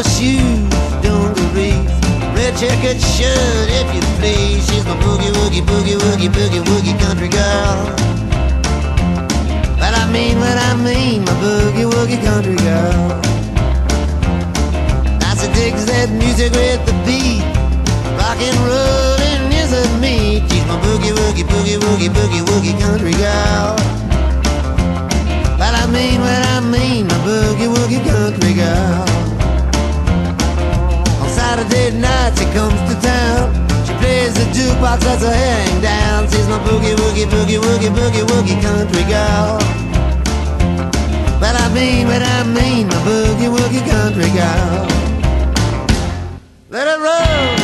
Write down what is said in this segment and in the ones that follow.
horseshoes, dungarees, red checkered shirt, if you please. She's my boogie woogie, boogie woogie, boogie woogie country girl. But I mean what I mean, my boogie woogie country girl. Now she digs that music with the beat, rock and rollin' isn't me. She's my boogie woogie, boogie woogie, boogie woogie country girl. But I mean what I mean, my boogie woogie country girl. On Saturday night she comes to town, she plays the jukebox, lets her hang down. She's my boogie woogie, boogie woogie, boogie woogie country girl. But I mean what I mean, my boogie woogie country girl. Let it roll.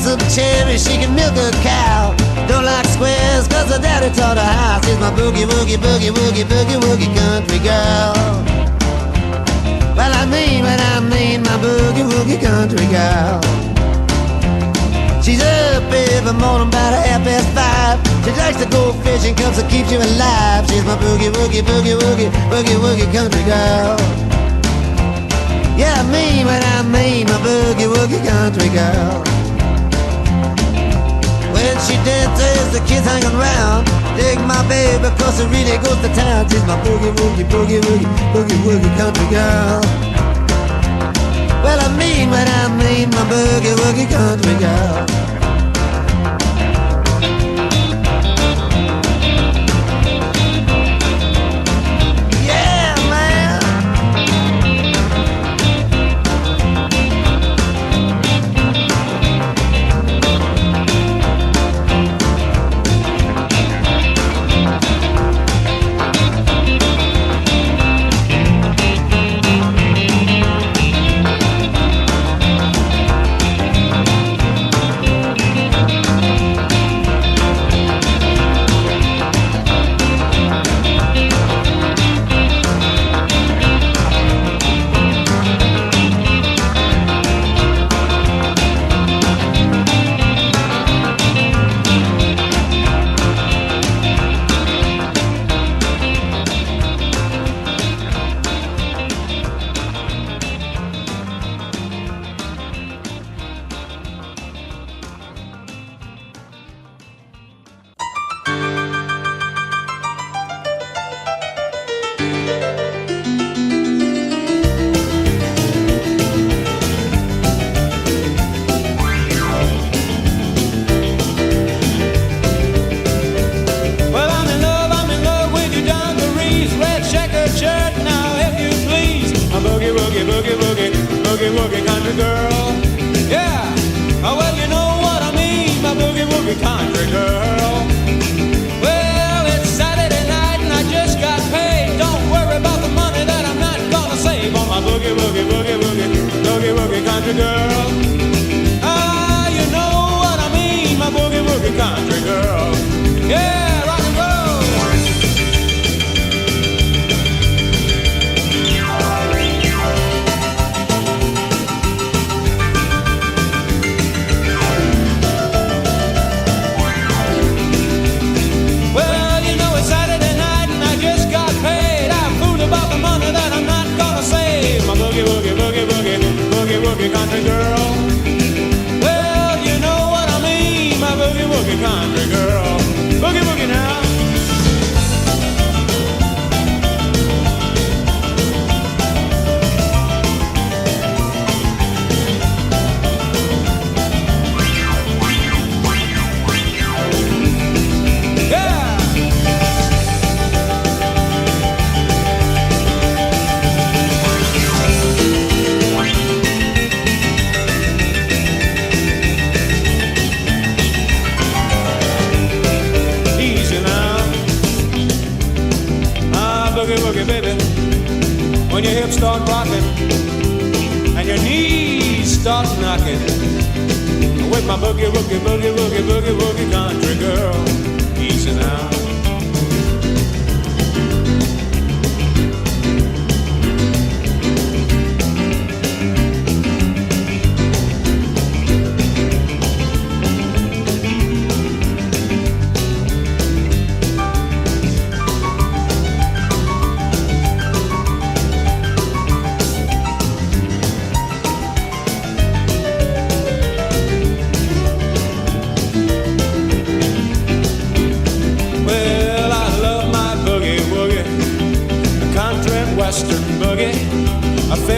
Some cherry, she can milk a cow. Don't like squares cause her daddy taught her how. She's my boogie woogie, boogie woogie, boogie woogie country girl. Well I mean what I mean, my boogie woogie country girl. She's up every morning about 5:30. She likes to go fishing cause it keeps you alive. She's my boogie woogie, boogie woogie, boogie woogie country girl. Yeah I mean what I mean, my boogie woogie country girl. When she dances, the kids hang around. Dig my baby, cause she really goes to town. She's my boogie woogie, boogie woogie, boogie woogie country girl. Well, I mean what I mean, my boogie woogie country girl.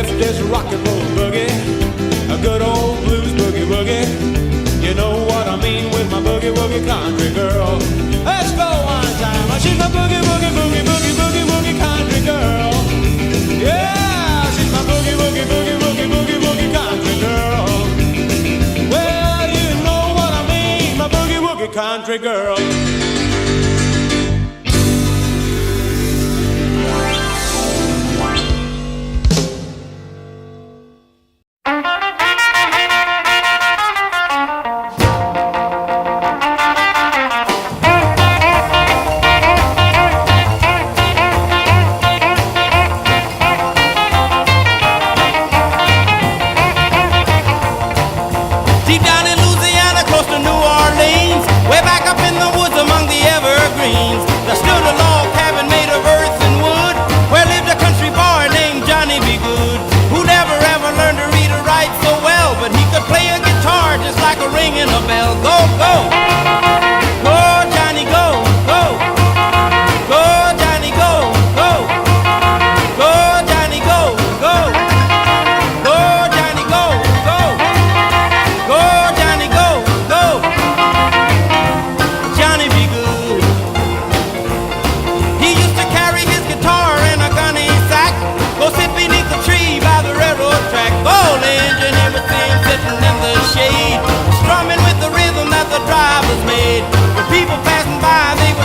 if this rock and roll boogie, a good old blues boogie woogie. You know what I mean with my boogie woogie country girl. Let's go one time. She's my boogie woogie boogie boogie boogie woogie country girl. Yeah, she's my boogie woogie boogie woogie boogie woogie country girl. Well, you know what I mean, my boogie woogie country girl.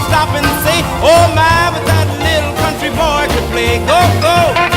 Stop and say, oh my, but that little country boy could play. Go, go!